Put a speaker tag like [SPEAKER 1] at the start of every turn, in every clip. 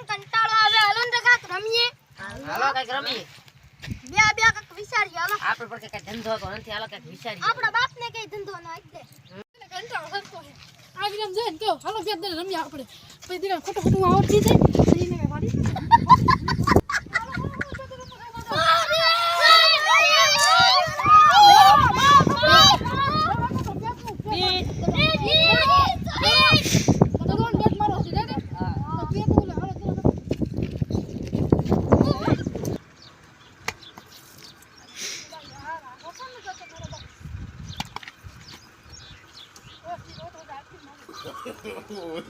[SPEAKER 1] કંટાળો આવે હાલો ને કાક રમીએ
[SPEAKER 2] હાલો કઈક રમી
[SPEAKER 1] બે કાક વિચારીએ હાલો
[SPEAKER 2] આપણે પર કઈ ધંધો તો નથી હાલો કઈક વિચારીએ
[SPEAKER 1] આપણા બાપને કઈ ધંધો ન આઈ દે
[SPEAKER 3] કંટાળો સરતો છે આ ગેમ જોઈને કહો હાલો બે દે રમીએ આપણે પછી દીકરા ખોટું ખોટું આવડતી જાય પછી એને કઈ વાડી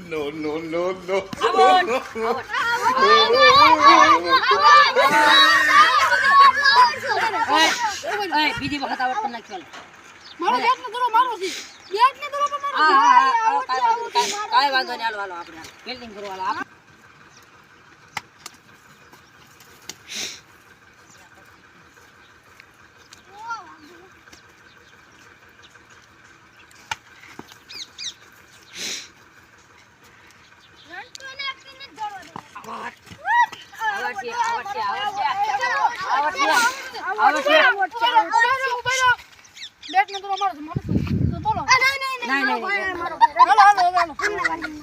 [SPEAKER 4] No, no, no, no.
[SPEAKER 2] બીજી વખત આવડતું નથી
[SPEAKER 3] મારો બેટ ને દરો મારો છે બેટ ને દરો મારો
[SPEAKER 2] કાઈ વાંધો નહીં હાલો આપણે ફિલ્ડિંગ કરવા હાલો
[SPEAKER 3] બેટ ને દરો મારો છે મારો તો બોલો
[SPEAKER 1] નહીં
[SPEAKER 3] હાલો હાલો હાલો